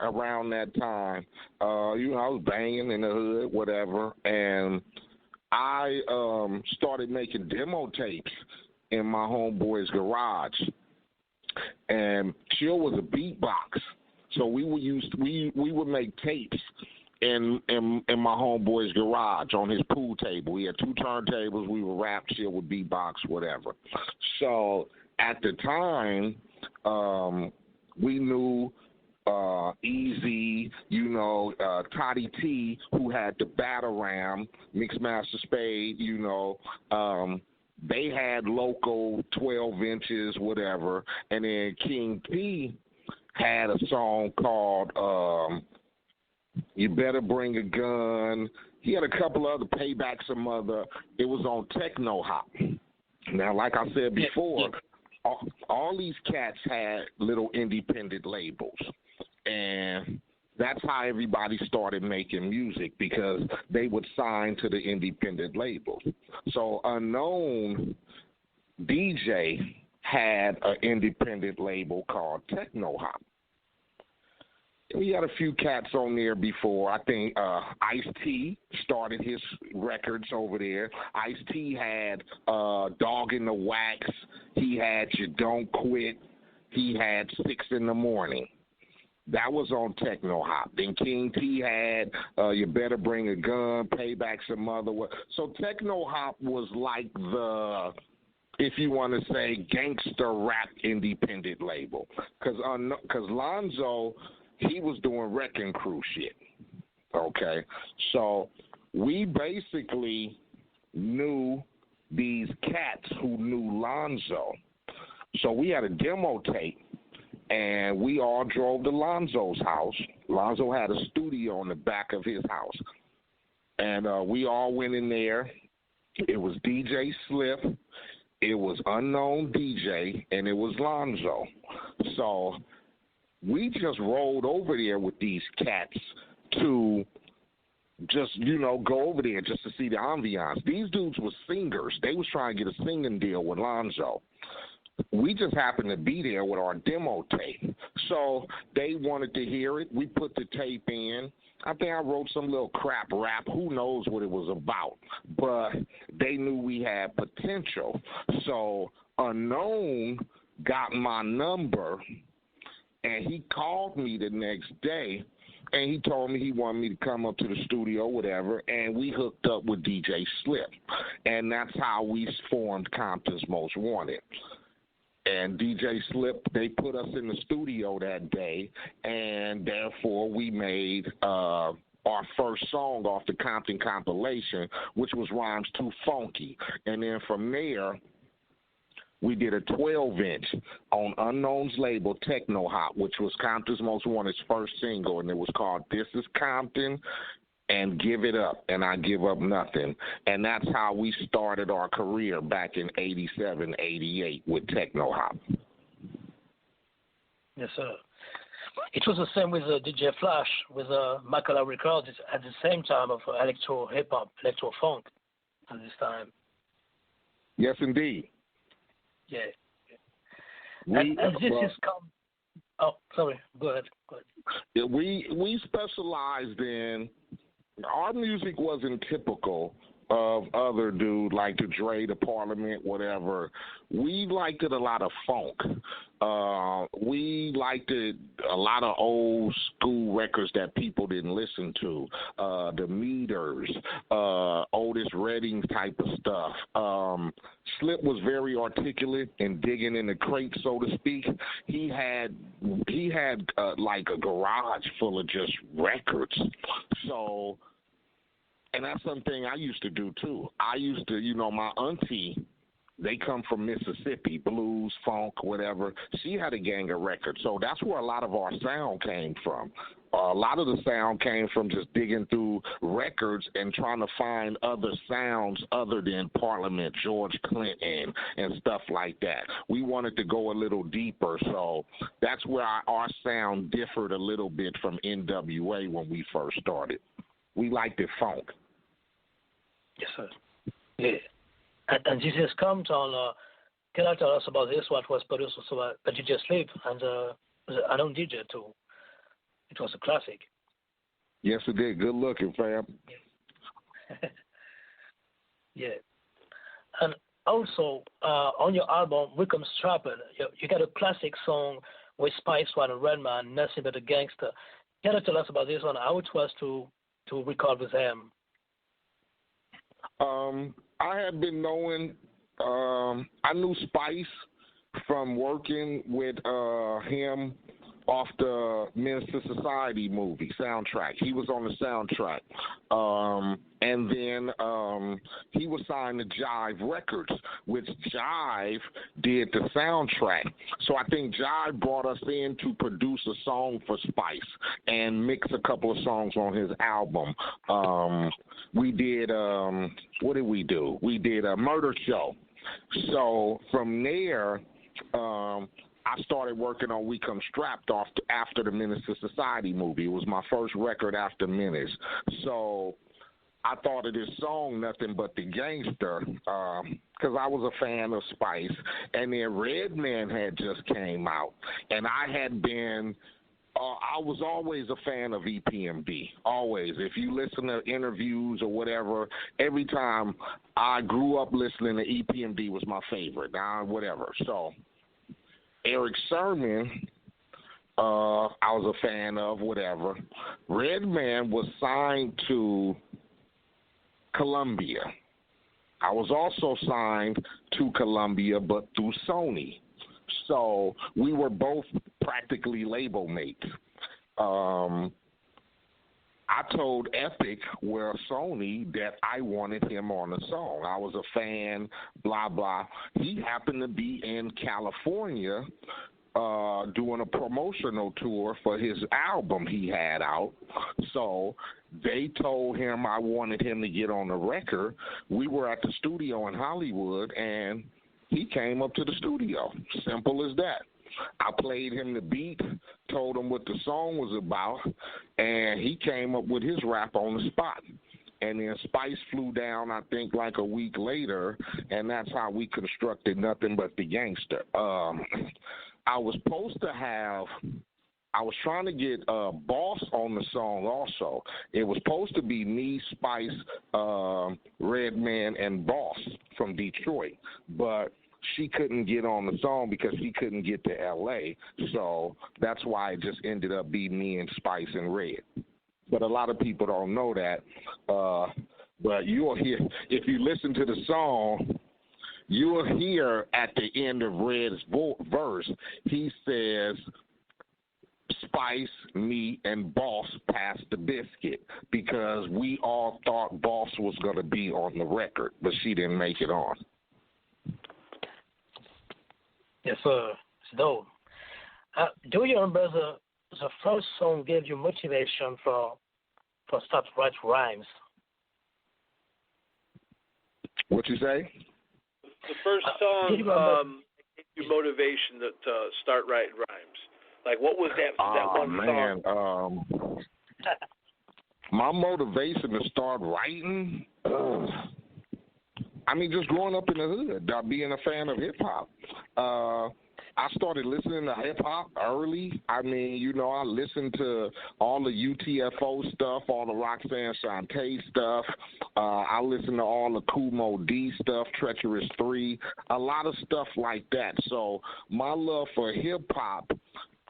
around that time. You know, I was banging in the hood, whatever, and I started making demo tapes in my homeboy's garage. And Chill was a beatbox, so we would make tapes in my homeboy's garage on his pool table. He had 2 turntables. We would rap, Chill would beatbox, whatever. So at the time, we knew Eazy, you know, Toddy T, who had the Battle Ram, Mixmaster Spade, you know, they had local 12 inches, whatever, and then King P had a song called You Better Bring a Gun. He had a couple other Paybacks, some other. It was on Techno Hop. Now, like I said before, all these cats had little independent labels, and that's how everybody started making music, because they would sign to the independent labels. So Unknown DJ had an independent label called Techno Hop. We had a few cats on there before. I think Ice-T started his records over there. Ice-T had Dog in the Wax. He had You Don't Quit. He had 6 in the Morning. That was on Techno Hop. Then King T had You Better Bring a Gun, Payback Some Other. So Techno Hop was like the, if you want to say, gangster rap independent label. Because Lonzo, he was doing Wrecking Crew shit, okay? So we basically knew these cats who knew Lonzo. So we had a demo tape, and we all drove to Lonzo's house. Lonzo had a studio on the back of his house. And we all went in there. It was DJ Slip, it was Unknown DJ, and it was Lonzo. So we just rolled over there with these cats to just, you know, go over there just to see the ambiance. These dudes were singers. They was trying to get a singing deal with Lonzo. We just happened to be there with our demo tape. So they wanted to hear it. We put the tape in. I think I wrote some little crap rap. Who knows what it was about? But they knew we had potential. So Unknown got my number, and he called me the next day, and he told me he wanted me to come up to the studio, whatever, and we hooked up with DJ Slip. And that's how we formed Compton's Most Wanted. And DJ Slip, they put us in the studio that day, and therefore we made our first song off the Compton compilation, which was Rhymes Too Funky. And then from there, we did a 12-inch on Unknown's label, Techno Hop, which was Compton's Most Wanted's first single, and it was called This Is Compton and Give It Up, and I Give Up Nothing. And that's how we started our career back in 87, 88 with Techno Hop. Yes, sir. It was the same with DJ Flash, with Makala Records at the same time of electro hip-hop, electro funk at this time. Yes, indeed. Yeah. We, and this is come. Oh, sorry. Go ahead. Yeah, we specialized in, our music wasn't typical of other dude like the Dre, the Parliament, whatever. We liked it a lot of funk. We liked it a lot of old school records that people didn't listen to. The Meters, Otis Redding type of stuff. Slip was very articulate and digging in the crate, so to speak. He had like a garage full of just records. So. And that's something I used to do, too. I used to, my auntie, they come from Mississippi, blues, funk, whatever. She had a gang of records. So that's where a lot of our sound came from. A lot of the sound came from just digging through records and trying to find other sounds other than Parliament, George Clinton, and stuff like that. We wanted to go a little deeper, so that's where our sound differed a little bit from N.W.A. when we first started. We liked it funk. Yes, sir. Yeah. And this is Compton. Can you tell us about this? What was produced also by DJ Sleep and I don't DJ too. It was a classic. Yes, it did. Good looking, fam. Yeah. And also on your album, We Come Strappin', you got a classic song with Spice One and Redman, Nothing But a Gangster. Can you tell us about this one? How it was to record with him? I had been knowing, I knew Spice from working with him off the Menace to Society movie soundtrack. He was on the soundtrack. And then he was signed to Jive Records, which Jive did the soundtrack. So I think Jive brought us in to produce a song for Spice and mix a couple of songs on his album. We did, what did we do? We did a Murder Show. So from there, I started working on We Come Strapped off after the Menace to Society movie. It was my first record after Menace. So I thought of this song, Nothing But the Gangster, because I was a fan of Spice. And then Redman had just came out. And I had been, I was always a fan of EPMD, always. If you listen to interviews or whatever, every time I grew up listening to EPMD was my favorite, whatever. So Eric Sermon, I was a fan of, whatever. Redman was signed to Columbia. I was also signed to Columbia, but through Sony. So we were both practically label mates. I told Epic, Sony, that I wanted him on the song. I was a fan, blah, blah. He happened to be in California doing a promotional tour for his album he had out. So they told him I wanted him to get on the record. We were at the studio in Hollywood, and he came up to the studio. Simple as that. I played him the beat, told him what the song was about, and he came up with his rap on the spot. And then Spice flew down, I think, like a week later, and that's how we constructed Nothing But the Gangster. I was trying to get Boss on the song also. It was supposed to be me, Spice, Redman, and Boss from Detroit, but she couldn't get on the song because she couldn't get to L.A., so that's why it just ended up being me and Spice and Red. But a lot of people don't know that. But you'll hear, if you listen to the song, you'll hear at the end of Red's verse, he says, Spice, me, and Boss passed the biscuit, because we all thought Boss was going to be on the record, but she didn't make it on. Yes, sir. It's dope. Do you remember the first song gave you motivation for start to write rhymes? What you say? The first song gave you motivation to start writing rhymes. Like, what was that one song? My motivation to start writing, I mean, just growing up in the hood, being a fan of hip hop. I started listening to hip hop early. I mean, you know, I listened to all the UTFO stuff, all the Roxanne Shante stuff. I listened to all the Kumo D stuff, Treacherous 3, a lot of stuff like that. So my love for hip hop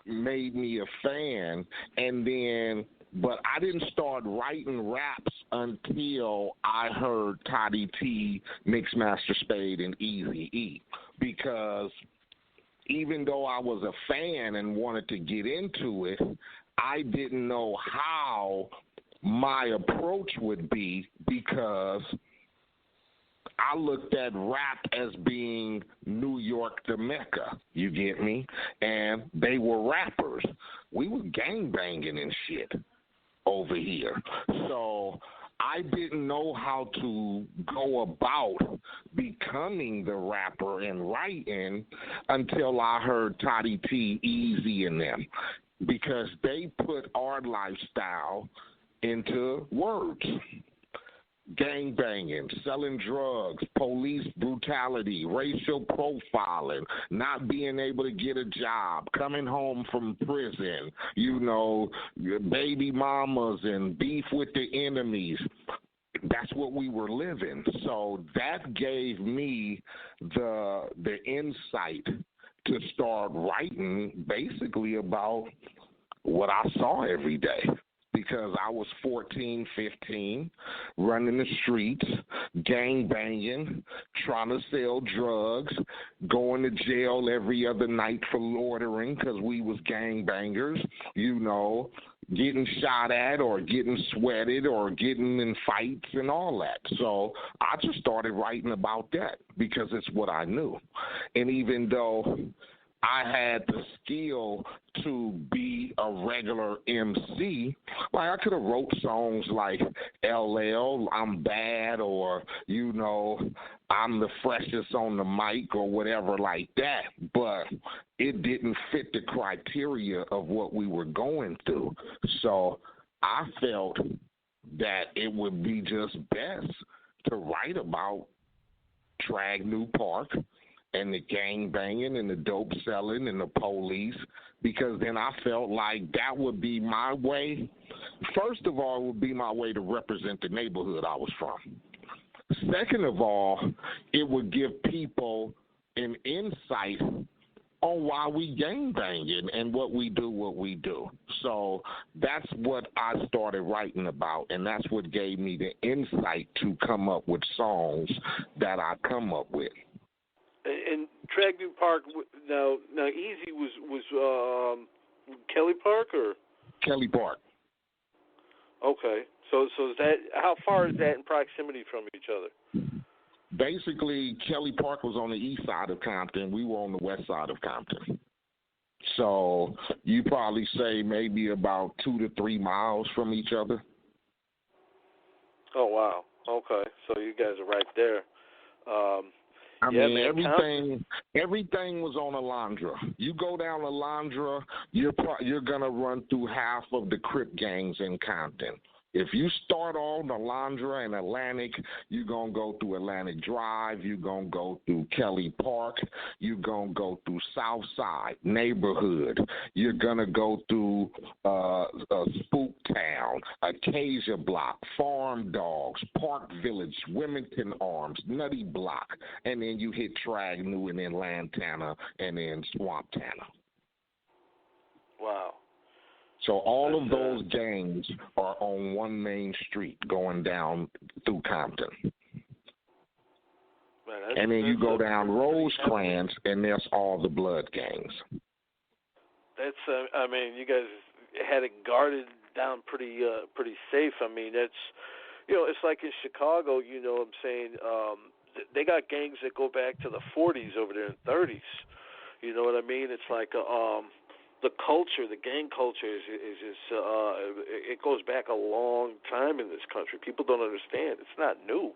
made me a fan, and then but I didn't start writing raps until I heard Toddy T, Mixmaster Spade, and Eazy-E, because even though I was a fan and wanted to get into it, I didn't know how my approach would be, because I looked at rap as being New York the Mecca, you get me? And they were rappers. We were gangbanging and shit over here. So I didn't know how to go about becoming the rapper and writing until I heard Toddy T, Eazy, and them, because they put our lifestyle into words. Gang banging, selling drugs, police brutality, racial profiling, not being able to get a job, coming home from prison, you know, baby mamas and beef with the enemies. That's what we were living. So that gave me the insight to start writing basically about what I saw every day. Because I was 14, 15, running the streets, gang banging, trying to sell drugs, going to jail every other night for loitering because we was gang bangers, you know, getting shot at or getting sweated or getting in fights and all that. So I just started writing about that because it's what I knew. And even though I had the skill to be a regular MC, like I could have wrote songs like LL, I'm bad, or, you know, I'm the freshest on the mic or whatever like that, but it didn't fit the criteria of what we were going through. So I felt that it would be just best to write about Tragnew Park and the gang banging and the dope selling and the police, because then I felt like that would be my way. First of all, it would be my way to represent the neighborhood I was from. Second of all, it would give people an insight on why we gang banging and what we do. So that's what I started writing about, and that's what gave me the insight to come up with songs that I come up with. And Tragnew Park, now Eazy was Kelly Park or Kelly Park. Okay, so is that, how far is that in proximity from each other? Basically, Kelly Park was on the east side of Compton. We were on the west side of Compton. So you probably say maybe about 2 to 3 miles from each other. Oh wow. Okay, so you guys are right there. I mean, everything was on Alondra. You go down Alondra, you're gonna run through half of the Crip gangs in Compton. If you start on Alondra and Atlantic, you're going to go through Atlantic Drive, you're going to go through Kelly Park, you're going to go through Southside, Neighborhood, you're going to go through Spooktown, Acacia Block, Farm Dogs, Park Village, Wilmington Arms, Nutty Block, and then you hit Tragnew and then Lantana and then Swamptana. Wow. So all of those gangs are on one main street going down through Compton. Man, and then you go down Rosecrans, and there's all the blood gangs. That's, I mean, you guys had it guarded down pretty safe. I mean, that's, you know, it's like in Chicago, you know what I'm saying, they got gangs that go back to the 40s over there and 30s. You know what I mean? It's like the culture, the gang culture is just, it goes back a long time in this country. People don't understand. It's not new,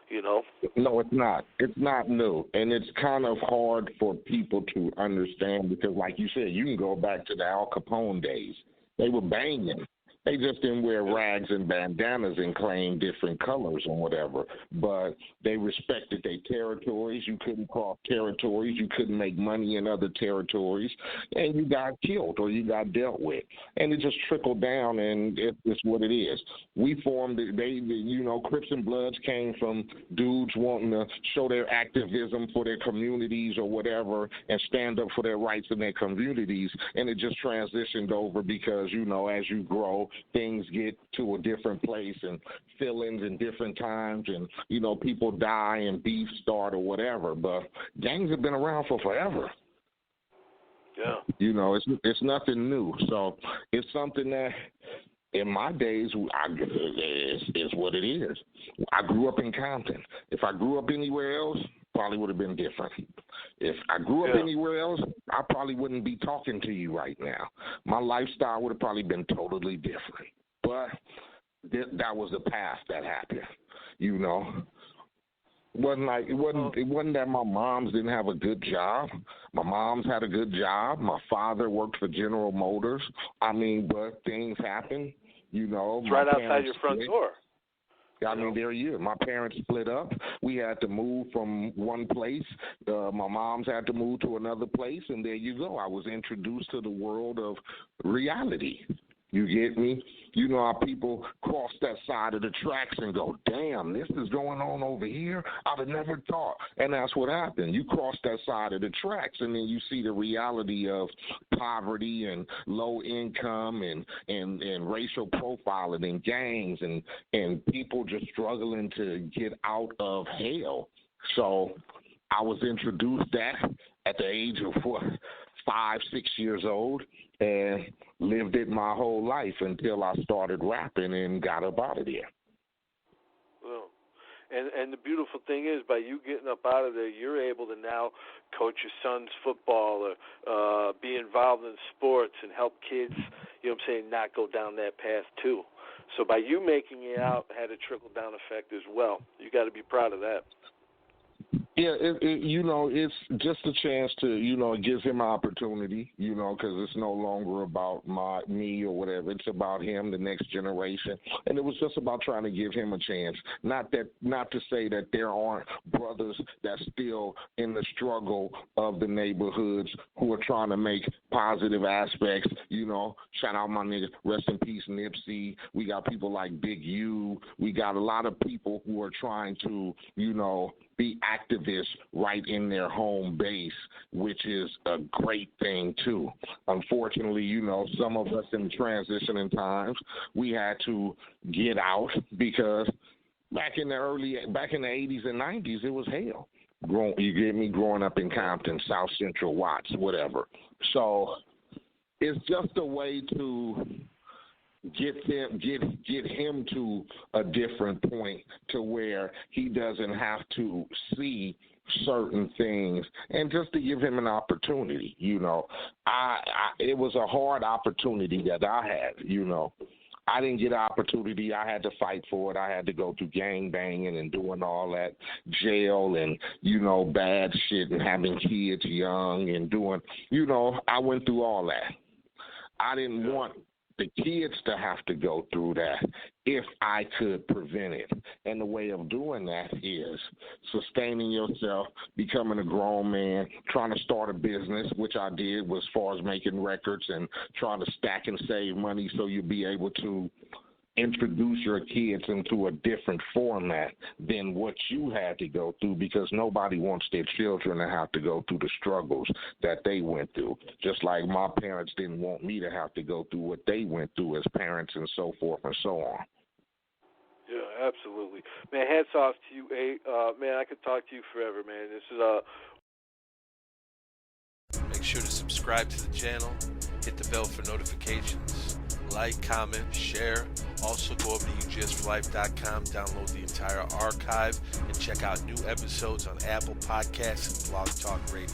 you know? No, it's not. It's not new. And it's kind of hard for people to understand because, like you said, you can go back to the Al Capone days. They were banging. They just didn't wear rags and bandanas and claim different colors or whatever. But they respected their territories. You couldn't cross territories. You couldn't make money in other territories. And you got killed or you got dealt with. And it just trickled down, and it's what it is. We formed, Crips and Bloods came from dudes wanting to show their activism for their communities or whatever and stand up for their rights in their communities. And it just transitioned over because, as you grow, things get to a different place and feelings in different times and, people die and beef start or whatever. But gangs have been around for forever. Yeah. It's nothing new. So it's something that in my days, is what it is. I grew up in Compton. If I grew up anywhere else, probably would have been different. If I grew up anywhere else, I probably wouldn't be talking to you right now. My lifestyle would have probably been totally different. But that was the path that happened, It wasn't that my moms didn't have a good job. My mom's had a good job. My father worked for General Motors. But things happen, It's right outside your front door. There you. My parents split up. We had to move from one place. My mom's had to move to another place, and there you go. I was introduced to the world of reality. You get me? How people cross that side of the tracks and go, damn, this is going on over here? I'd have never thought. And that's what happened. You cross that side of the tracks, and then you see the reality of poverty and low income and racial profiling and gangs and people just struggling to get out of hell. So I was introduced that at the age of 5, 6 years old, and lived it my whole life until I started rapping and got up out of there. Well, and the beautiful thing is, by you getting up out of there, you're able to now coach your son's football or be involved in sports and help kids, not go down that path too. So by you making it out, had a trickle-down effect as well. You got to be proud of that. Yeah, it's just a chance to, it gives him an opportunity, because it's no longer about me or whatever. It's about him, the next generation. And it was just about trying to give him a chance. Not to say that there aren't brothers that's still in the struggle of the neighborhoods who are trying to make positive aspects, Shout out my nigga, rest in peace, Nipsey. We got people like Big U. We got a lot of people who are trying to, be activists right in their home base, which is a great thing too. Unfortunately, some of us in transitioning times, we had to get out because back in the 80s and 90s, it was hell. Growing up in Compton, South Central, Watts, whatever. So it's just a way to get him to a different point to where he doesn't have to see certain things, and just to give him an opportunity. It was a hard opportunity that I had. I didn't get an opportunity. I had to fight for it. I had to go through gang banging and doing all that, jail and, bad shit and having kids young and doing, I went through all that. I didn't want the kids to have to go through that if I could prevent it. And the way of doing that is sustaining yourself, becoming a grown man, trying to start a business, which I did as far as making records and trying to stack and save money so you'll be able to introduce your kids into a different format than what you had to go through, because nobody wants their children to have to go through the struggles that they went through. Just like my parents didn't want me to have to go through what they went through as parents and so forth and so on. Yeah, absolutely. Man, hats off to you, Eiht. Man, I could talk to you forever, man. This is Make sure to subscribe to the channel, hit the bell for notifications, like, comment, share. Also, go over to UGSforLife.com, download the entire archive, and check out new episodes on Apple Podcasts and Blog Talk Radio.